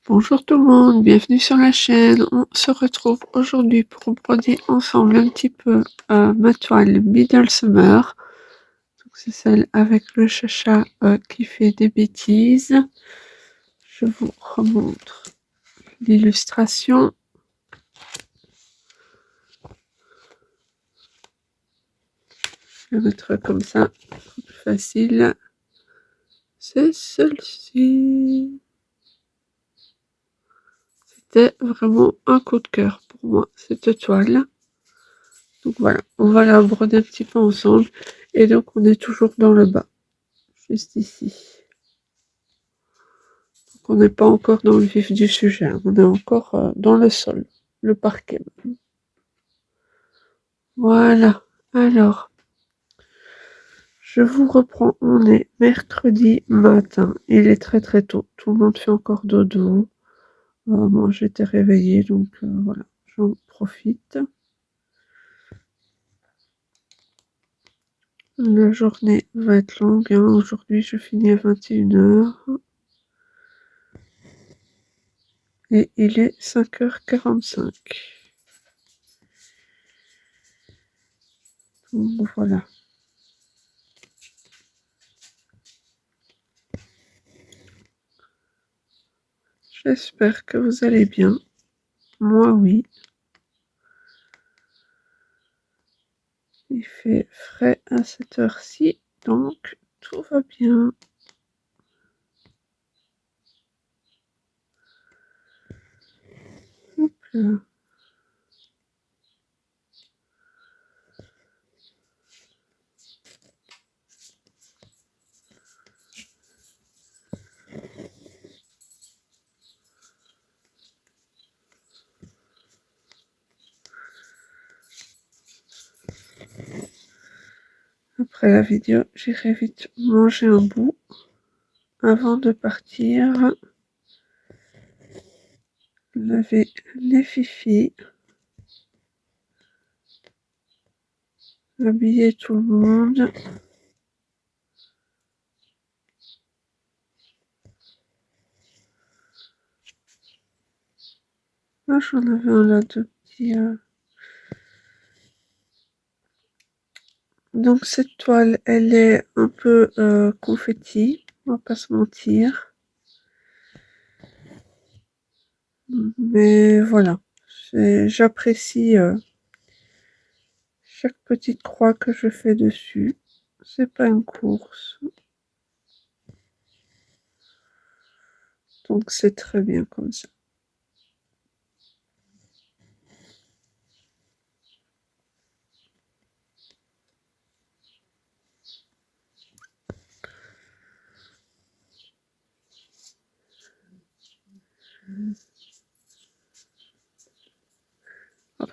Bonjour tout le monde, bienvenue sur la chaîne. On se retrouve aujourd'hui pour broder ensemble un petit peu ma toile Middle Summer. C'est celle avec le chacha qui fait des bêtises. Je vous remontre l'illustration. Je vais mettre comme ça, plus facile. C'est celle-ci. C'était vraiment un coup de cœur pour moi, cette toile. Donc voilà, on va la broder un petit peu ensemble. Et donc on est toujours dans le bas, juste ici. Donc on n'est pas encore dans le vif du sujet, on est encore dans le sol, le parquet. Voilà, alors, je vous reprends, on est mercredi matin, il est très très tôt, tout le monde fait encore dodo. Moi j'étais réveillée, donc voilà, j'en profite. La journée va être longue, hein. Aujourd'hui je finis à 21h. Et il est 5h45. Donc voilà. J'espère que vous allez bien. Moi oui. Il fait frais à cette heure-ci, donc tout va bien. Hop là. Après la vidéo, j'irai vite manger un bout avant de partir. Laver les fifis. Habiller tout le monde. Ah, j'en avais un là de petit. Donc cette toile, elle est un peu confetti, on va pas se mentir. Mais voilà, j'apprécie chaque petite croix que je fais dessus. C'est pas une course. Donc c'est très bien comme ça.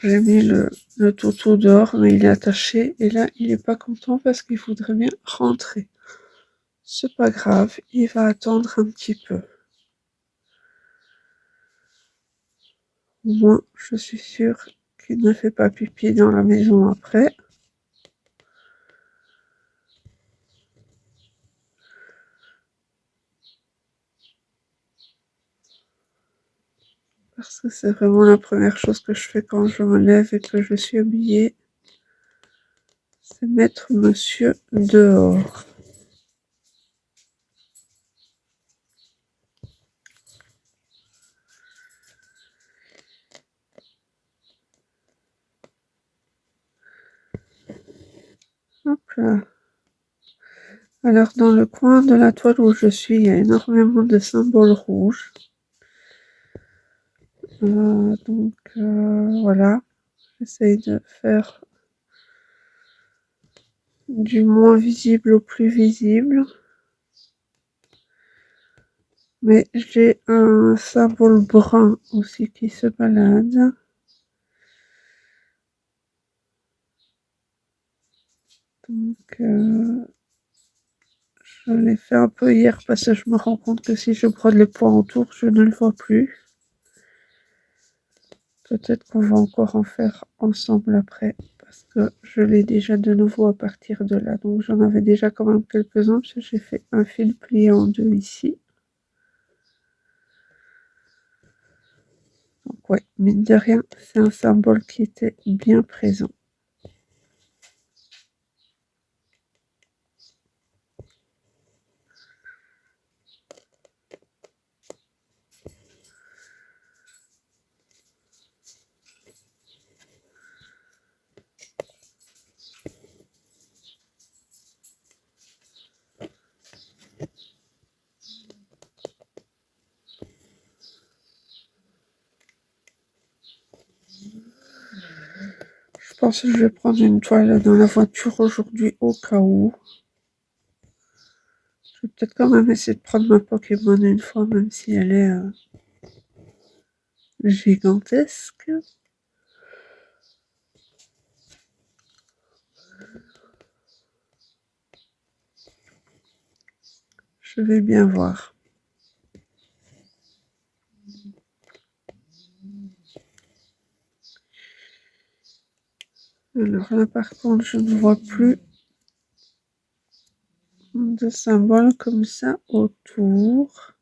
J'ai mis le toutou dehors, mais il est attaché. Et là, il est pas content parce qu'il voudrait bien rentrer. C'est pas grave, il va attendre un petit peu. Au moins, je suis sûre qu'il ne fait pas pipi dans la maison après. Parce que c'est vraiment la première chose que je fais quand je me lève et que je suis habillée. C'est mettre monsieur dehors. Hop là. Alors, dans le coin de la toile où je suis, il y a énormément de symboles rouges. Donc, voilà. J'essaye de faire du moins visible au plus visible. Mais j'ai un symbole brun aussi qui se balade. Donc, je l'ai fait un peu hier parce que je me rends compte que si je brode les points autour, je ne le vois plus. Peut-être qu'on va encore en faire ensemble après, parce que je l'ai déjà de nouveau à partir de là. Donc j'en avais déjà quand même quelques-uns, parce que j'ai fait un fil plié en deux ici. mine de rien, c'est un symbole qui était bien présent. Je pense que je vais prendre une toile dans la voiture aujourd'hui au cas où. Je vais peut-être quand même essayer de prendre ma Pokémon une fois, même si elle est gigantesque. Je vais bien voir. Alors là, par contre, je ne vois plus de symboles comme ça autour.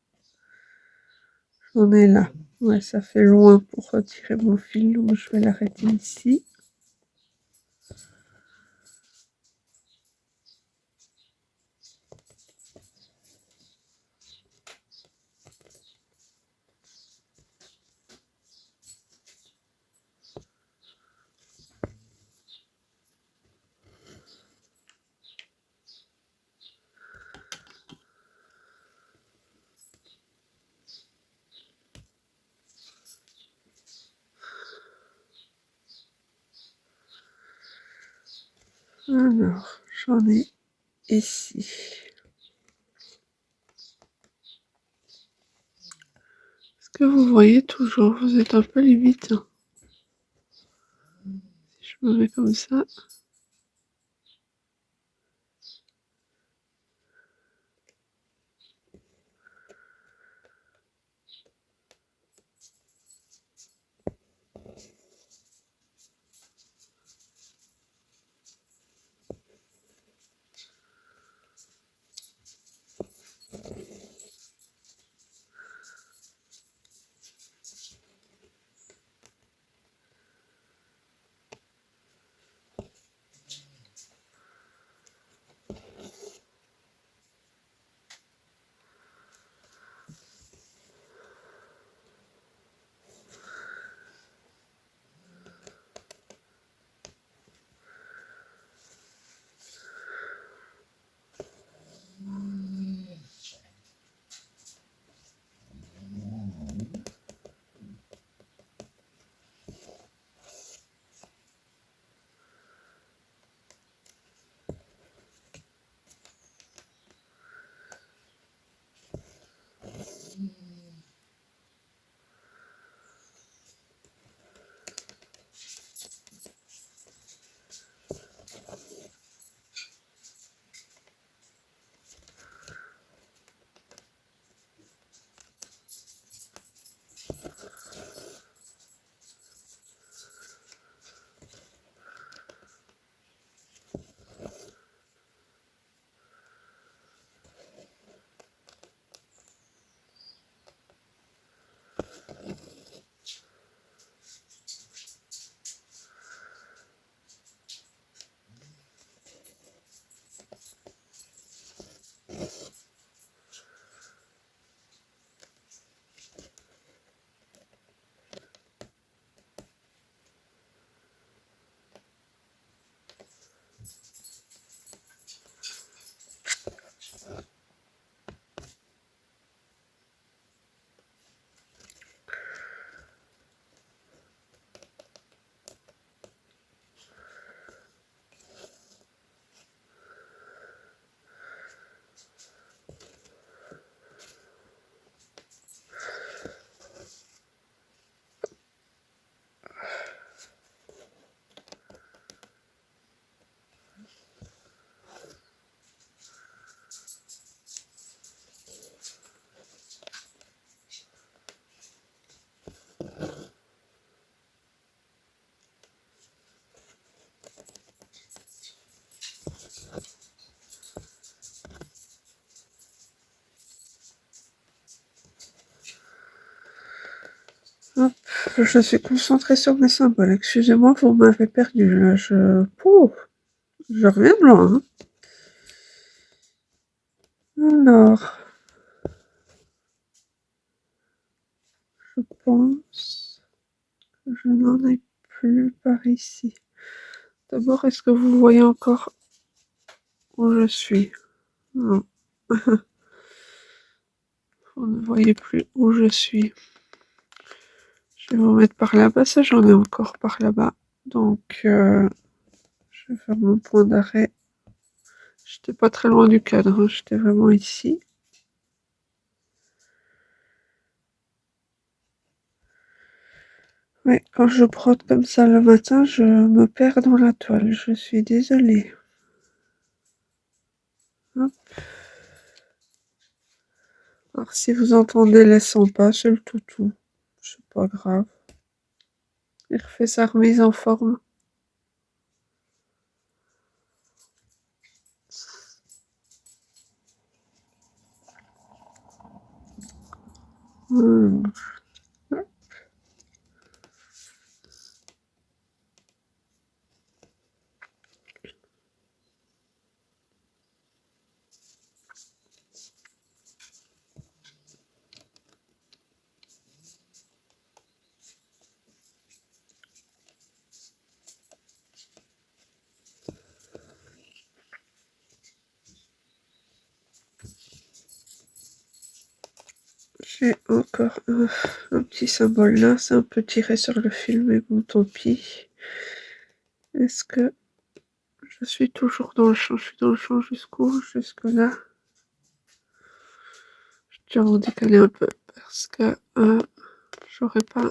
J'en ai là. Ouais, ça fait loin pour retirer mon fil, donc je vais l'arrêter ici. Alors, j'en ai ici. Est-ce que vous voyez toujours? Vous êtes un peu limite. Si je me mets comme ça. Je suis concentrée sur mes symboles. Excusez-moi, vous m'avez perdu. Là, Pouf, je reviens de loin. Hein. Alors, je pense que je n'en ai plus par ici. D'abord, est-ce que vous voyez encore où je suis? Non. Vous ne voyez plus où je suis. Je vais vous mettre par là-bas. Ça, j'en ai encore par là-bas. Donc, je vais faire mon point d'arrêt. J'étais pas très loin du cadre. Hein. J'étais vraiment ici. Ouais, quand je brode comme ça le matin, je me perds dans la toile. Je suis désolée. Hop. Alors, si vous entendez les 100 pas, c'est le toutou. C'est pas grave. Il refait sa remise en forme. Hmm. J'ai encore un petit symbole là. C'est un peu tiré sur le fil, mais bon, tant pis. Est-ce que je suis toujours dans le champ? Je suis dans le champ jusqu'où? Jusque là. Je tiens à vous décaler un peu parce que j'aurais pas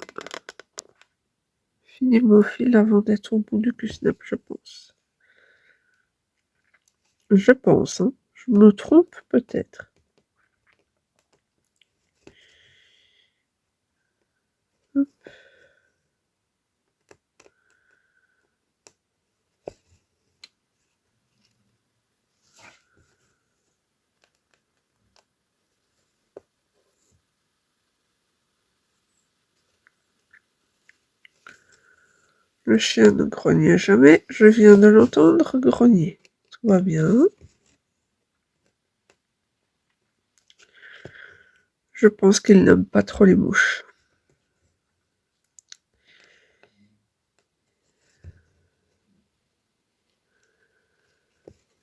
fini mon fil avant d'être au bout du Q-snap, je pense. Je pense, hein. Je me trompe peut-être. Le chien ne grognait jamais, je viens de l'entendre grogner. Tout va bien. Je pense qu'il n'aime pas trop les mouches.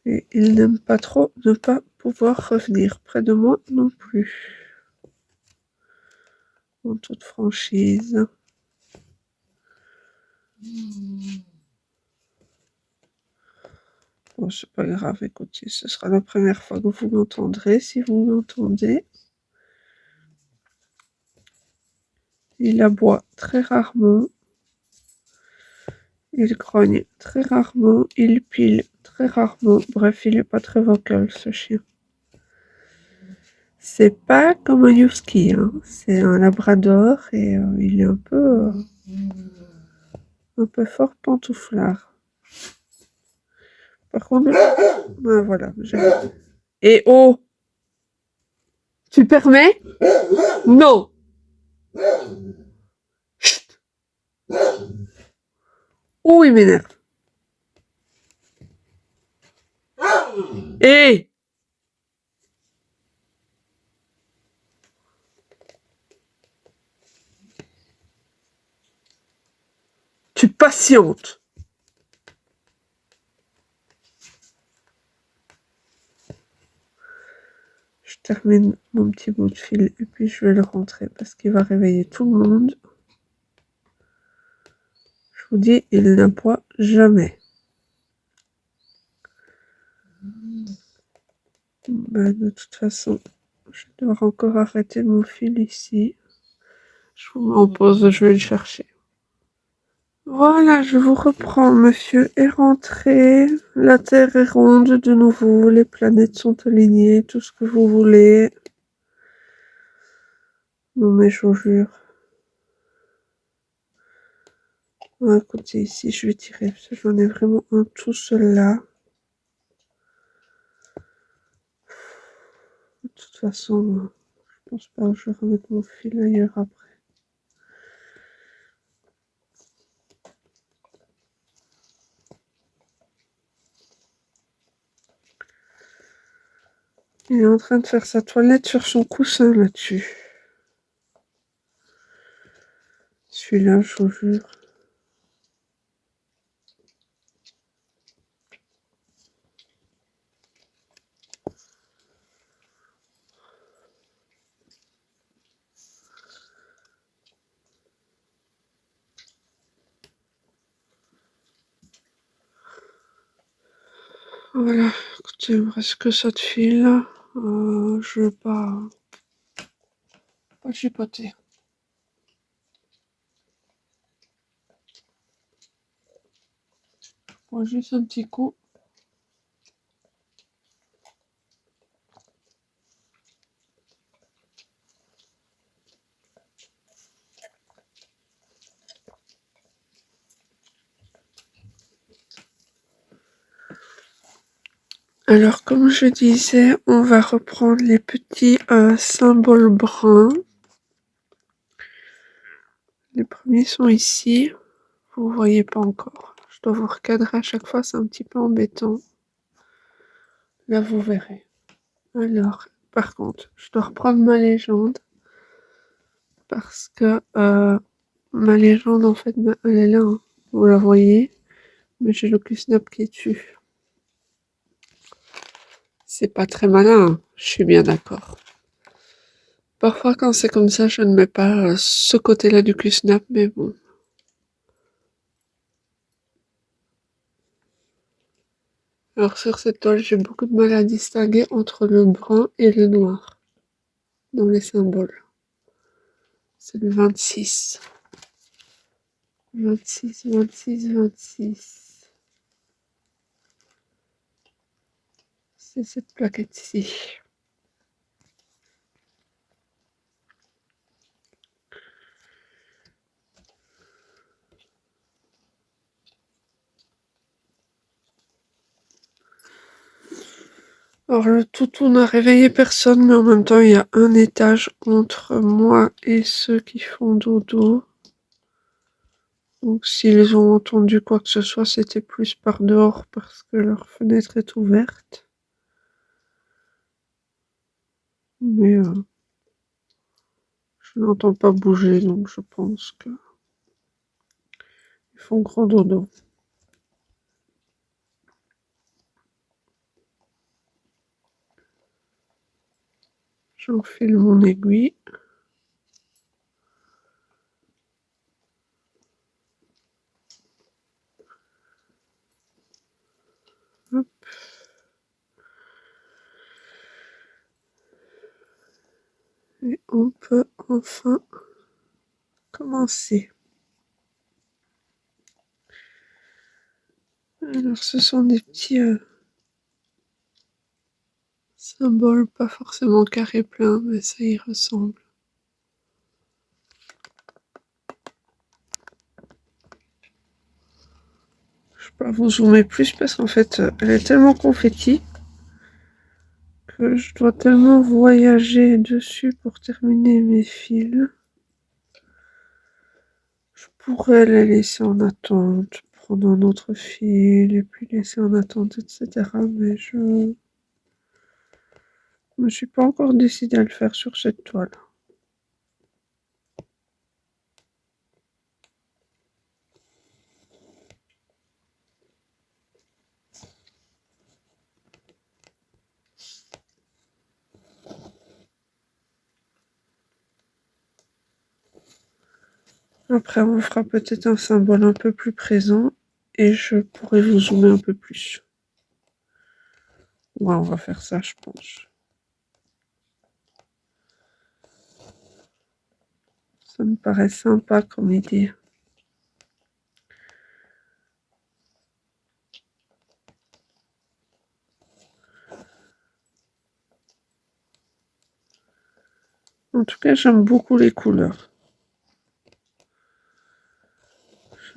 Et il n'aime pas trop ne pas pouvoir revenir près de moi non plus. En toute franchise. Bon, c'est pas grave, écoutez, ce sera la première fois que vous m'entendrez, si vous m'entendez. Il aboie très rarement. Il grogne très rarement. Il pile très rarement. Bref, il n'est pas très vocal, ce chien. C'est pas comme un husky, hein. C'est un labrador et il est un peu fort pantouflard. Par contre, voilà. Et oh, tu permets? Non. Chut. Oh, il m'énerve. Et tu patientes. Je termine mon petit bout de fil et puis je vais le rentrer parce qu'il va réveiller tout le monde. Je vous dis, il n'aboie jamais. Ben, de toute façon, je vais devoir encore arrêter mon fil ici. Je vous mets en pause, je vais le chercher. Voilà, je vous reprends. Monsieur est rentré. La Terre est ronde de nouveau. Les planètes sont alignées. Tout ce que vous voulez. Non, mais je vous jure. Ah, écoutez, ici, je vais tirer. Parce que j'en ai vraiment un tout seul là. De toute façon, je pense pas que je vais remettre mon fil ailleurs après. Il est en train de faire sa toilette sur son coussin là-dessus. Celui-là, je vous jure. Voilà, écoutez, il me reste que ça de fil. Je veux pas chipoter. Je prends juste un petit coup. Alors, comme je disais, on va reprendre les petits symboles bruns. Les premiers sont ici. Vous voyez pas encore. Je dois vous recadrer à chaque fois, c'est un petit peu embêtant. Là, vous verrez. Alors, par contre, je dois reprendre ma légende. Parce que ma légende, en fait, elle est là. Hein. Vous la voyez. Mais j'ai le Q-Snap qui est dessus. C'est pas très malin, hein. Je suis bien d'accord. Parfois, quand c'est comme ça, je ne mets pas ce côté-là du Q-Snap, mais bon. Alors, sur cette toile, j'ai beaucoup de mal à distinguer entre le brun et le noir dans les symboles. C'est le 26. 26, 26, 26. C'est cette plaquette-ci. Alors le toutou n'a réveillé personne, mais en même temps il y a un étage entre moi et ceux qui font dodo. Donc s'ils ont entendu quoi que ce soit, c'était plus par dehors parce que leur fenêtre est ouverte. Mais je n'entends pas bouger, donc je pense que ils font gros dodo. J'enfile mon aiguille. Hop. Et on peut enfin commencer. Alors ce sont des petits symboles, pas forcément carré plein, mais ça y ressemble. Je peux pas vous zoomer plus parce qu'en fait elle est tellement confetti que je dois tellement voyager dessus pour terminer mes fils. Je pourrais les laisser en attente, prendre un autre fil et puis laisser en attente, etc. Mais je me suis pas encore décidé à le faire sur cette toile. Après, on fera peut-être un symbole un peu plus présent et je pourrai vous zoomer un peu plus. Ouais, on va faire ça, je pense. Ça me paraît sympa comme idée. En tout cas, j'aime beaucoup les couleurs.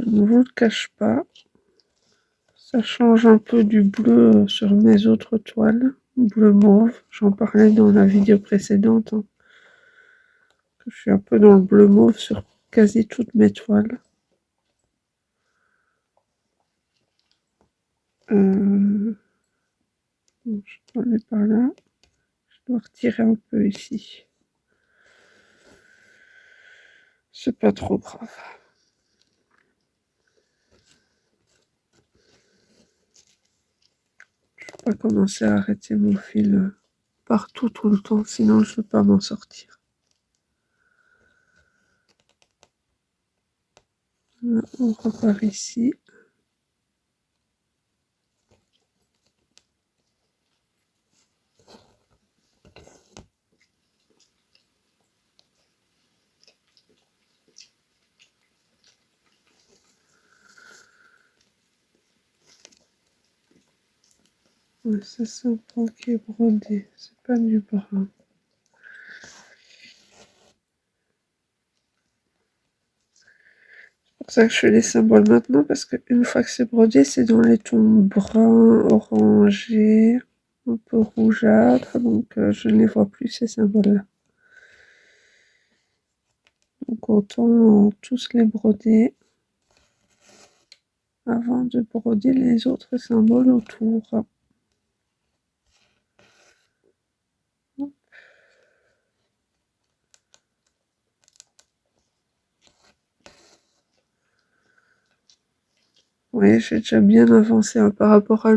Je ne vous le cache pas. Ça change un peu du bleu sur mes autres toiles. Bleu mauve. J'en parlais dans la vidéo précédente. Hein, que je suis un peu dans le bleu mauve sur quasi toutes mes toiles. Je vais aller par là. Je vais retirer un peu ici. C'est pas trop grave. Je vais pas commencer à arrêter mon fil partout tout le temps, sinon je ne vais pas m'en sortir. Là, on repart ici. Ouais, ça c'est un pan qui est brodé, c'est pas du brun. C'est pour ça que je fais les symboles maintenant, parce qu'une fois que c'est brodé, c'est dans les tons bruns, orangés, un peu rougeâtres, donc je ne les vois plus ces symboles-là. Donc autant tous les broder avant de broder les autres symboles autour. Oui, j'ai déjà bien avancé par rapport à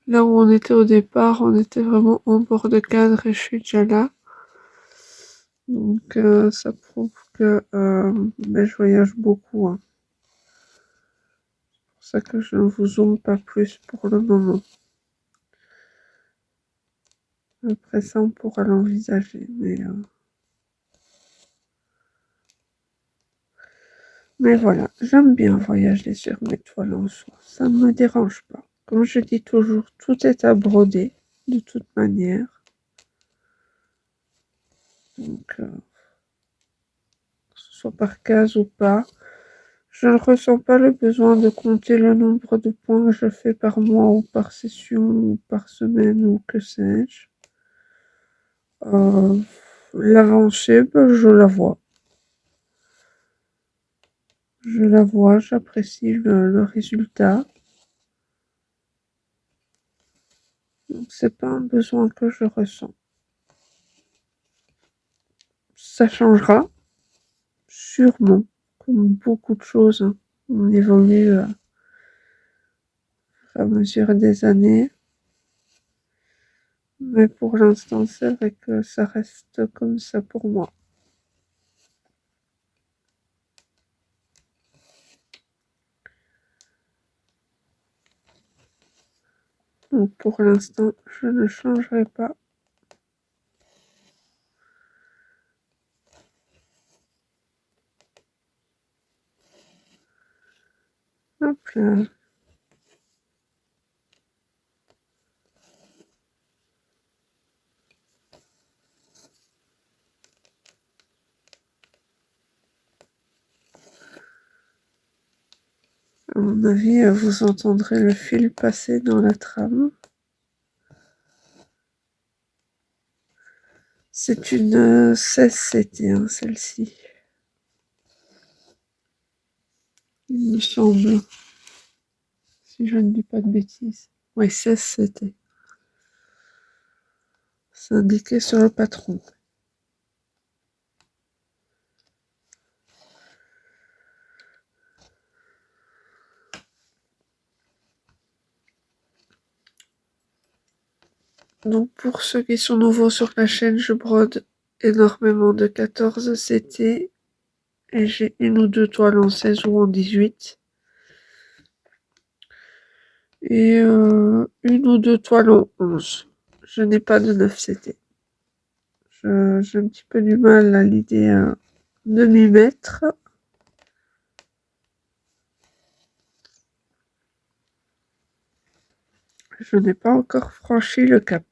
là où on était au départ. On était vraiment en bord de cadre et je suis déjà là. Donc ça prouve que je voyage beaucoup, hein. C'est pour ça que je ne vous zoome pas plus pour le moment. Après ça, on pourra l'envisager. Mais voilà, j'aime bien voyager sur mes toiles en soie. Ça ne me dérange pas. Comme je dis toujours, tout est à broder, de toute manière. Donc, que ce soit par case ou pas, je ne ressens pas le besoin de compter le nombre de points que je fais par mois ou par session ou par semaine ou que sais-je. L'avancée, je la vois. Je la vois, j'apprécie le résultat. Donc c'est pas un besoin que je ressens. Ça changera, sûrement, comme beaucoup de choses, hein. On évolue à mesure des années. Mais pour l'instant, c'est vrai que ça reste comme ça pour moi. Donc pour l'instant, je ne changerai pas. Hop là. À mon avis, vous entendrez le fil passer dans la trame. C'est une 16CT, hein, celle-ci. Il me semble, si je ne dis pas de bêtises. Oui, 16CT. C'est indiqué sur le patron. Donc pour ceux qui sont nouveaux sur la chaîne, je brode énormément de 14CT et j'ai une ou deux toiles en 16 ou en 18. Et une ou deux toiles en 11. Je n'ai pas de 9CT. J'ai un petit peu du mal à l'idée de m'y mettre. Je n'ai pas encore franchi le cap.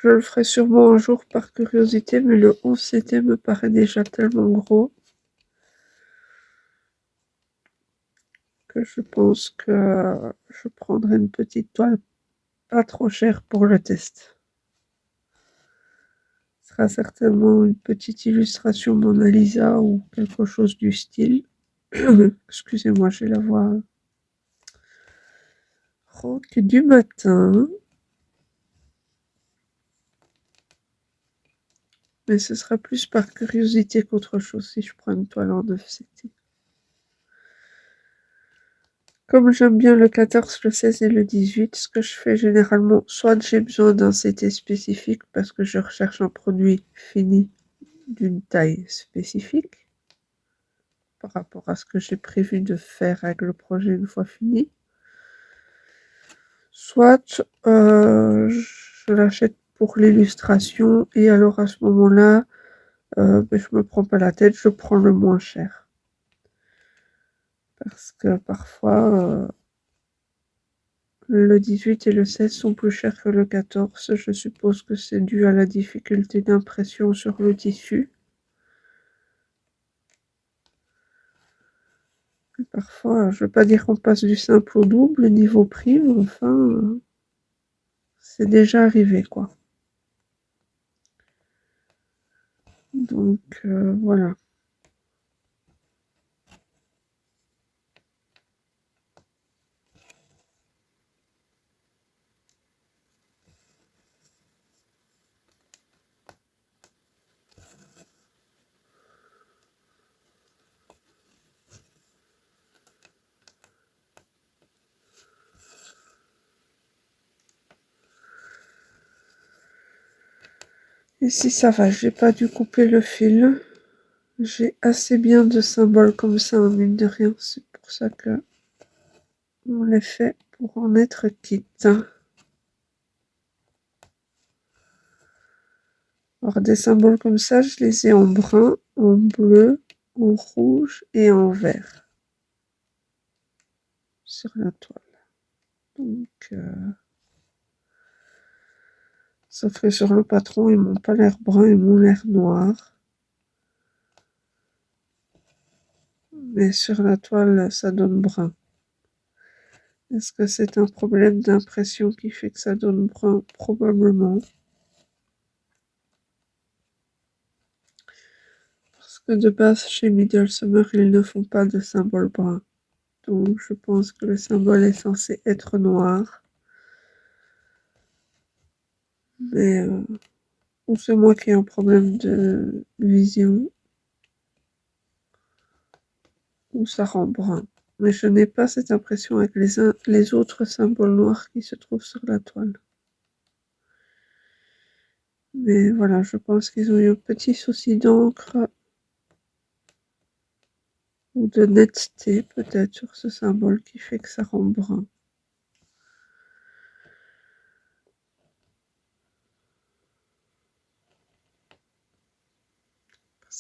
Je le ferai sûrement un jour par curiosité, mais le 11CT me paraît déjà tellement gros que je pense que je prendrai une petite toile pas trop chère pour le test. Ce sera certainement une petite illustration Mona Lisa ou quelque chose du style. Excusez-moi, j'ai la voix rauque du matin. mais ce sera plus par curiosité qu'autre chose si je prends une toile en 9 CT. Comme j'aime bien le 14, le 16 et le 18, ce que je fais généralement, soit j'ai besoin d'un CT spécifique parce que je recherche un produit fini d'une taille spécifique par rapport à ce que j'ai prévu de faire avec le projet une fois fini. Soit je l'achète pour l'illustration et alors à ce moment-là, je me prends pas la tête, je prends le moins cher. Parce que parfois, le 18 et le 16 sont plus chers que le 14. Je suppose que c'est dû à la difficulté d'impression sur le tissu. Et parfois, je veux pas dire qu'on passe du simple au double niveau prix, mais enfin, c'est déjà arrivé, quoi. Donc, voilà. Ici, ça va, j'ai pas dû couper le fil. J'ai assez bien de symboles comme ça, en mine de rien. C'est pour ça que on les fait pour en être quitte. Alors, des symboles comme ça, je les ai en brun, en bleu, en rouge et en vert sur la toile. Donc, sauf que sur le patron, ils m'ont pas l'air brun, ils m'ont l'air noir. Mais sur la toile, ça donne brun. Est-ce que c'est un problème d'impression qui fait que ça donne brun? Probablement. Parce que de base, chez Middle Summer, ils ne font pas de symbole brun. Donc, je pense que le symbole est censé être noir. Mais, ou c'est moi qui ai un problème de vision, ou ça rend brun. Mais je n'ai pas cette impression avec les autres symboles noirs qui se trouvent sur la toile. Mais voilà, je pense qu'ils ont eu un petit souci d'encre ou de netteté peut-être sur ce symbole qui fait que ça rend brun.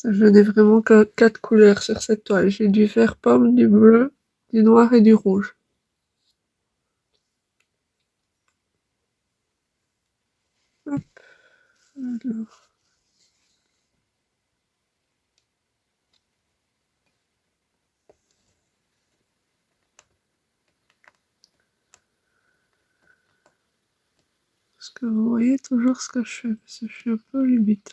Je n'ai vraiment que 4 couleurs sur cette toile. J'ai du vert pomme, du bleu, du noir et du rouge. Hop, alors. Est-ce que vous voyez toujours ce que je fais? Parce que je suis un peu limite.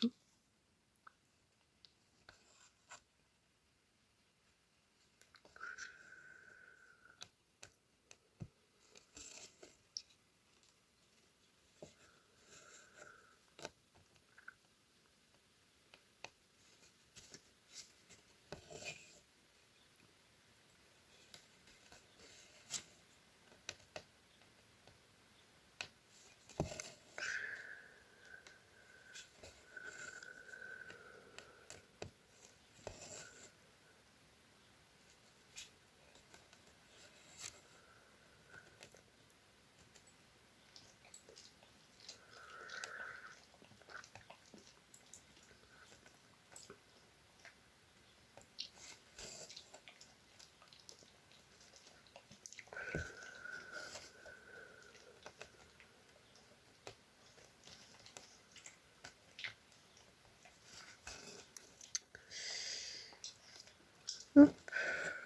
Hop,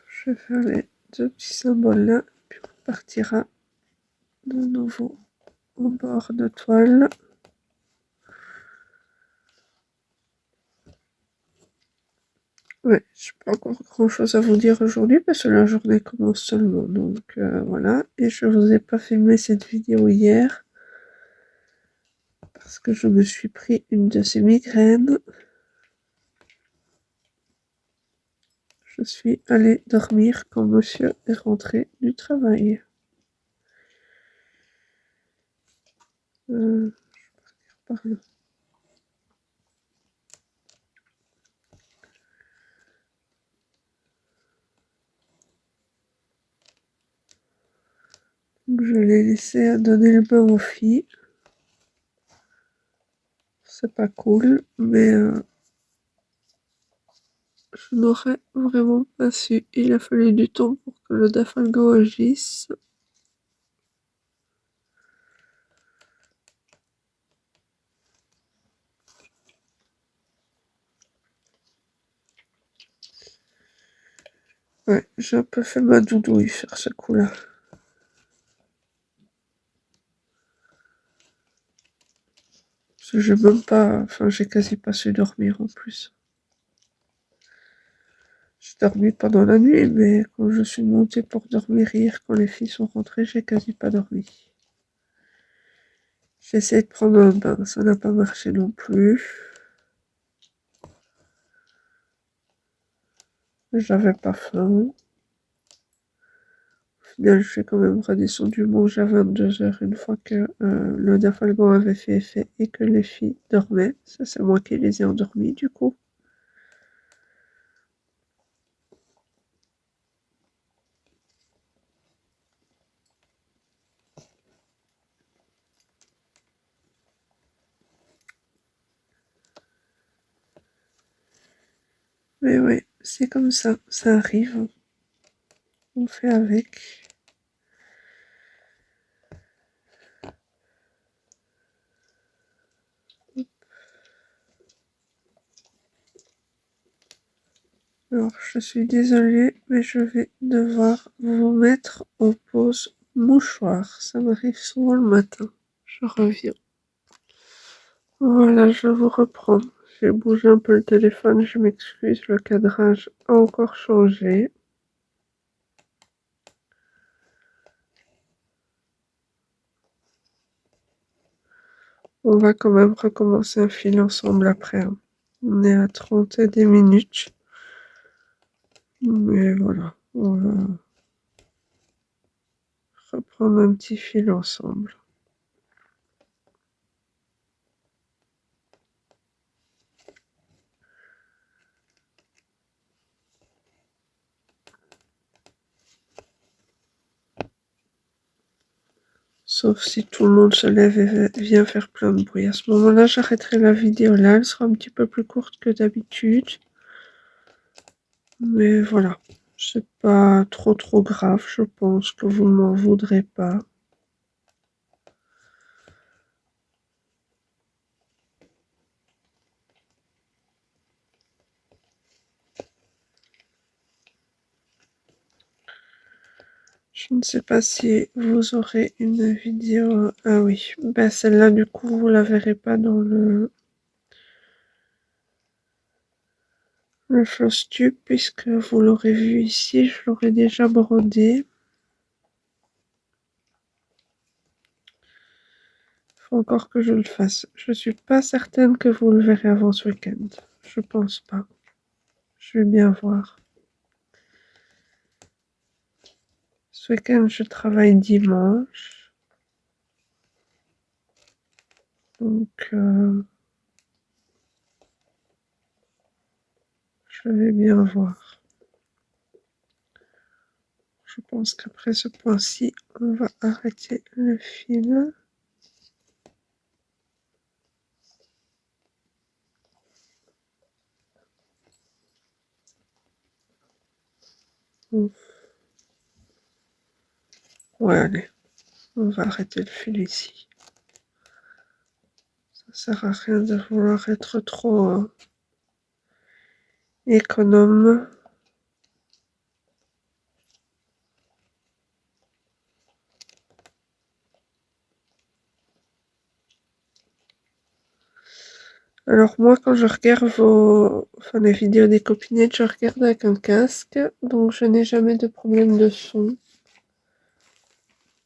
je vais faire les deux petits symboles là, puis on partira de nouveau au bord de toile. Ouais, j'ai pas encore grand chose à vous dire aujourd'hui parce que la journée commence seulement. Donc voilà, et je vous ai pas filmé cette vidéo hier parce que je me suis pris une de ces migraines. Je suis allée dormir quand monsieur est rentré du travail. Je vais par là. Donc, je l'ai laissé donner le bain aux filles. C'est pas cool, mais je n'aurais vraiment pas su. Il a fallu du temps pour que le Dafalgo agisse. Ouais, j'ai un peu fait ma doudouille sur ce coup-là. Parce que j'ai même pas, enfin, j'ai quasi pas su dormir en plus. J'ai dormi pendant la nuit, mais quand je suis montée pour dormir hier, quand les filles sont rentrées, j'ai quasi pas dormi. J'ai essayé de prendre un bain, ça n'a pas marché non plus. J'avais pas faim. Au final, je suis quand même redescendue manger à 22h une fois que le Dafalgan avait fait effet et que les filles dormaient. Ça, c'est moi qui les ai endormies, du coup. Mais ouais, c'est comme ça arrive. On fait avec. Alors, je suis désolée, mais je vais devoir vous mettre en pause mouchoir. Ça m'arrive souvent le matin. Je reviens. Voilà, je vous reprends. J'ai bougé un peu le téléphone, je m'excuse, le cadrage a encore changé. On va quand même recommencer un fil ensemble après. On est à 30 et des minutes. Mais voilà, on va reprendre un petit fil ensemble. Sauf si tout le monde se lève et vient faire plein de bruit. À ce moment-là, j'arrêterai la vidéo là. Elle sera un petit peu plus courte que d'habitude. Mais voilà, c'est pas trop grave. Je pense que vous ne m'en voudrez pas. Je ne sais pas si vous aurez une vidéo. Ah oui, ben celle-là du coup vous la verrez pas dans le floss tube puisque vous l'aurez vu ici, je l'aurais déjà brodé. Il faut encore que je le fasse. Je suis pas certaine que vous le verrez avant ce week-end. Je pense pas. Je vais bien voir. Ce week-end je travaille dimanche. Donc je vais bien voir. Je pense qu'après ce point-ci, on va arrêter le fil. Ouais, allez, on va arrêter le fil ici. Ça sert à rien de vouloir être trop économe. Alors moi, quand je regarde les vidéos des copinettes, je regarde avec un casque, donc je n'ai jamais de problème de son.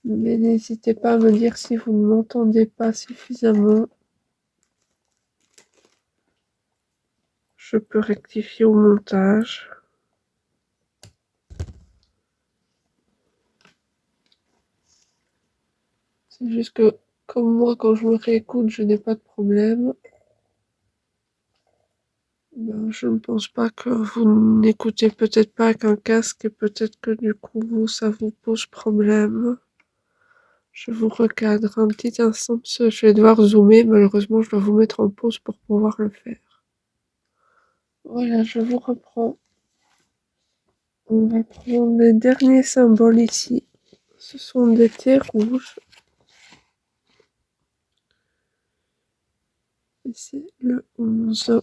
Mais n'hésitez pas à me dire si vous ne m'entendez pas suffisamment. je peux rectifier au montage. C'est juste que, comme moi, quand je me réécoute, je n'ai pas de problème. Ben, je ne pense pas que vous n'écoutez peut-être pas avec un casque et peut-être que du coup, ça vous pose problème. Je vous recadre un petit instant parce que je vais devoir zoomer. Malheureusement, je dois vous mettre en pause pour pouvoir le faire. Voilà, je vous reprends. On va prendre les derniers symboles ici. Ce sont des thés rouges. Et c'est le 11.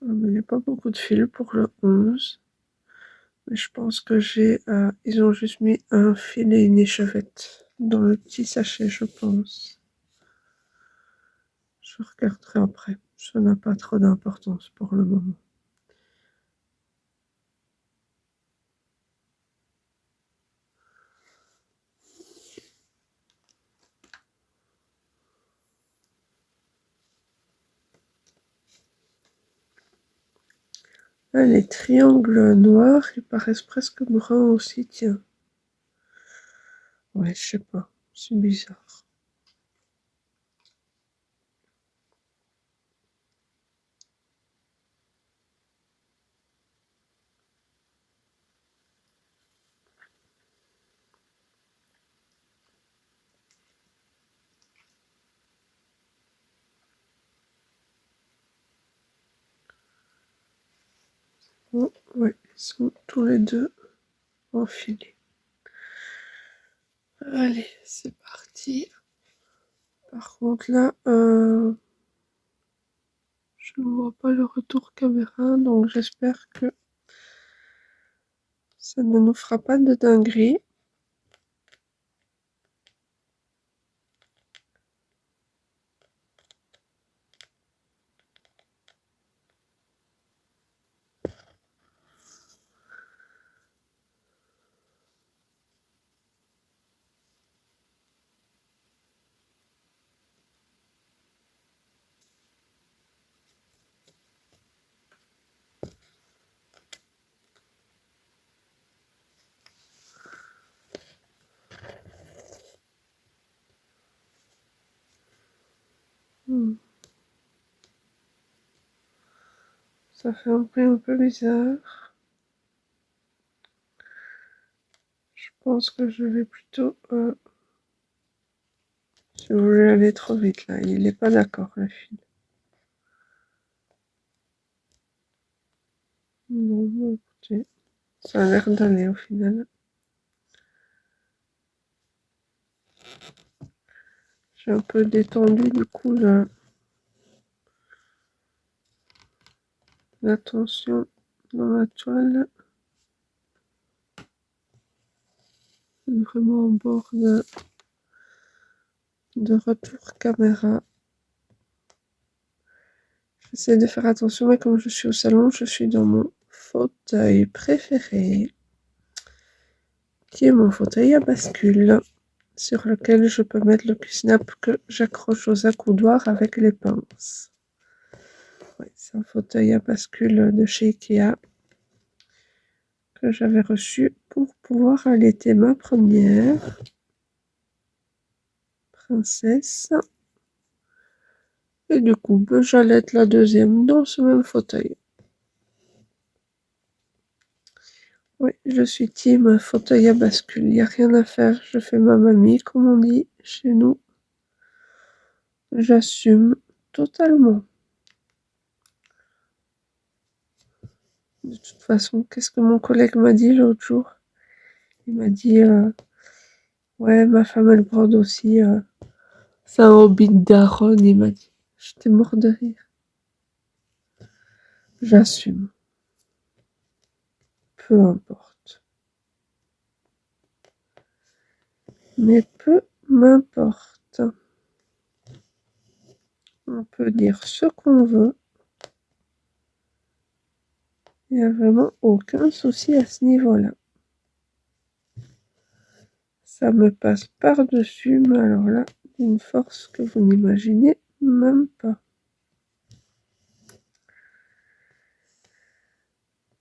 Il n'y a pas beaucoup de fils pour le 11. Mais je pense que ils ont juste mis un fil et une échevette dans le petit sachet, je pense. Je regarderai après. Ça n'a pas trop d'importance pour le moment. Là, les triangles noirs, ils paraissent presque bruns aussi, tiens. Ouais, je sais pas. C'est bizarre. Oh, ouais, ils sont tous les deux enfilés. Allez, c'est parti. Par contre, là, je ne vois pas le retour caméra, donc j'espère que ça ne nous fera pas de dinguerie. Ça fait un bruit un peu bizarre. Je pense que je vais plutôt... si vous voulez aller trop vite, là. Il n'est pas d'accord, la fille. Non, bah, écoutez. Ça a l'air d'aller, au final. J'ai un peu détendu, du coup, la tension dans la toile. Vraiment en bord de retour caméra. J'essaie de faire attention, mais comme je suis au salon, je suis dans mon fauteuil préféré, qui est mon fauteuil à bascule, sur lequel je peux mettre le snap que j'accroche aux accoudoirs avec les pinces. Ouais, c'est un fauteuil à bascule de chez Ikea que j'avais reçu pour pouvoir allaiter ma première princesse. Et du coup, j'allaite la deuxième dans ce même fauteuil. Oui, je suis team fauteuil à bascule. Il n'y a rien à faire. Je fais ma mamie, comme on dit chez nous. J'assume totalement. De toute façon, qu'est-ce que mon collègue m'a dit l'autre jour? Il m'a dit, ouais, ma femme, elle brode aussi. C'est un hobby de daronne, il m'a dit. J'étais mort de rire. J'assume. Peu importe. Mais peu m'importe. On peut dire ce qu'on veut. Il n'y a vraiment aucun souci à ce niveau-là. Ça me passe par-dessus, mais alors là, d'une force que vous n'imaginez même pas.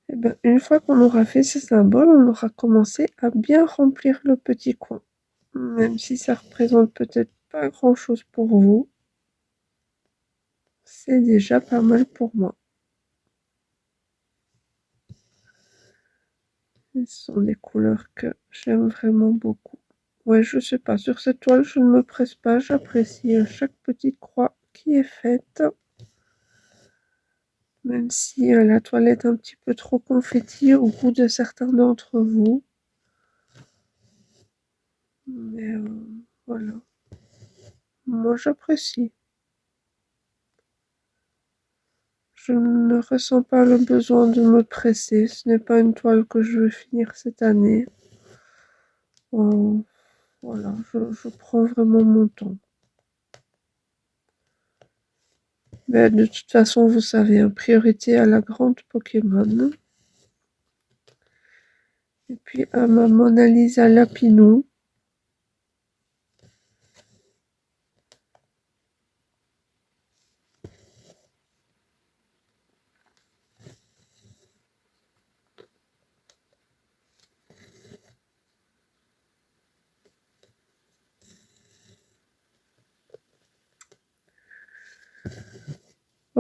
Et ben, une fois qu'on aura fait ces symboles, on aura commencé à bien remplir le petit coin. Même si ça représente peut-être pas grand-chose pour vous, c'est déjà pas mal pour moi. Et ce sont des couleurs que j'aime vraiment beaucoup. Ouais, je sais pas, sur cette toile, je ne me presse pas, j'apprécie chaque petite croix qui est faite. Même si la toile est un petit peu trop confetti au goût de certains d'entre vous. Mais voilà. Moi, j'apprécie. Je ne ressens pas le besoin de me presser. Ce n'est pas une toile que je veux finir cette année. Voilà, je prends vraiment mon temps. Mais de toute façon, vous savez, priorité à la grande Pokémon. Et puis à ma Mona Lisa Lapinou.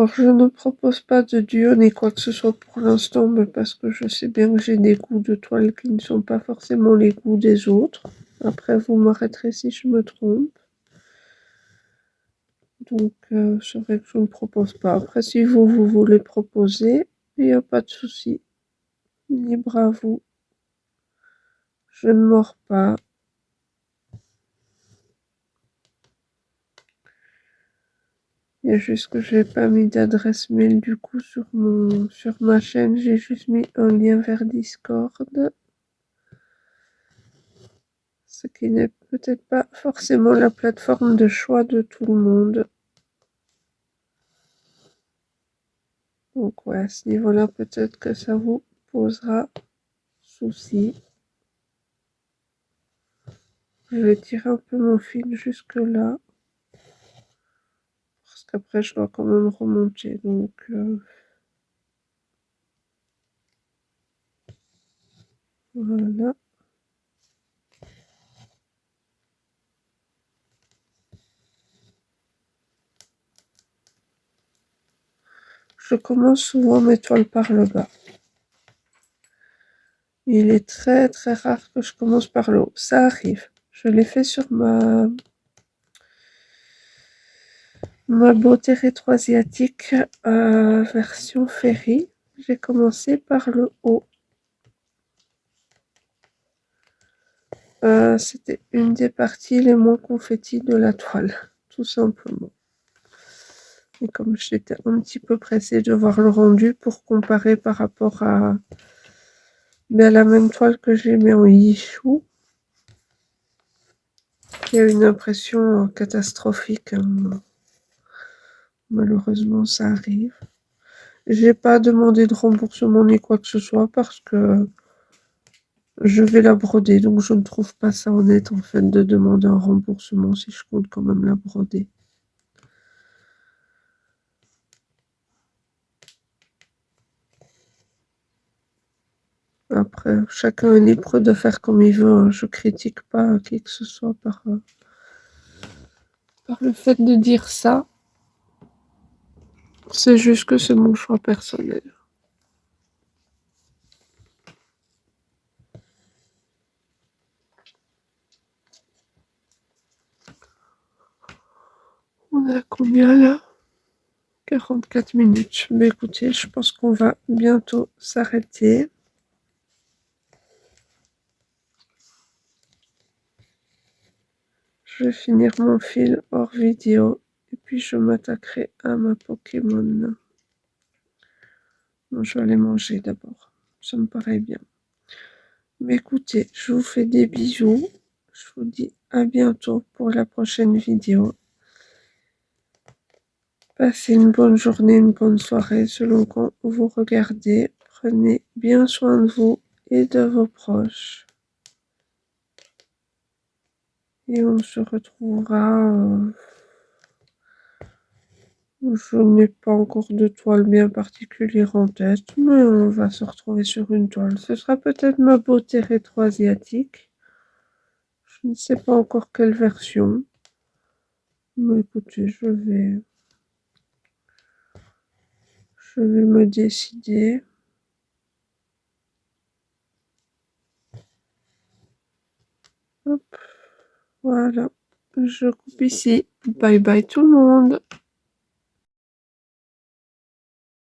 Or, je ne propose pas de duo ni quoi que ce soit pour l'instant, mais parce que je sais bien que j'ai des goûts de toile qui ne sont pas forcément les goûts des autres. Après, vous m'arrêterez si je me trompe. Donc, c'est vrai que je ne propose pas. Après, si vous voulez proposer, il n'y a pas de souci. Libre à vous. Je ne mords pas. Il y a juste que j'ai pas mis d'adresse mail du coup sur ma chaîne. J'ai juste mis un lien vers Discord. Ce qui n'est peut-être pas forcément la plateforme de choix de tout le monde. Donc ouais, à ce niveau-là, peut-être que ça vous posera souci. Je vais tirer un peu mon fil jusque là. Parce qu'après, je dois quand même remonter. Donc voilà. Je commence souvent mes toiles par le bas. Il est très très rare que je commence par le haut. Ça arrive. Je l'ai fait sur ma beauté rétro-asiatique version Ferry. J'ai commencé par le haut. C'était une des parties les moins confetties de la toile, tout simplement. Et comme j'étais un petit peu pressée de voir le rendu pour comparer par rapport à la même toile que j'ai mis en Yishu, qui a une impression catastrophique. Malheureusement, ça arrive. J'ai pas demandé de remboursement ni quoi que ce soit parce que je vais la broder, donc je ne trouve pas ça honnête en fait de demander un remboursement si je compte quand même la broder. Après, chacun est libre de faire comme il veut, hein. Je critique pas qui que ce soit par le fait de dire ça. C'est juste que c'est mon choix personnel. On a combien là? 44 minutes. Mais écoutez, je pense qu'on va bientôt s'arrêter. Je vais finir mon fil hors vidéo et puis je m'attaquerai à ma Pokémon. Bon, je vais aller manger d'abord. Ça me paraît bien. Mais écoutez, je vous fais des bisous. Je vous dis à bientôt pour la prochaine vidéo. Passez une bonne journée, une bonne soirée selon quand vous regardez. Prenez bien soin de vous et de vos proches. Et on se retrouvera. Je n'ai pas encore de toile bien particulière en tête, mais on va se retrouver sur une toile. Ce sera peut-être ma beauté rétro-asiatique. Je ne sais pas encore quelle version. Mais écoutez, je vais me décider. Hop, voilà. Je coupe ici. Bye bye tout le monde.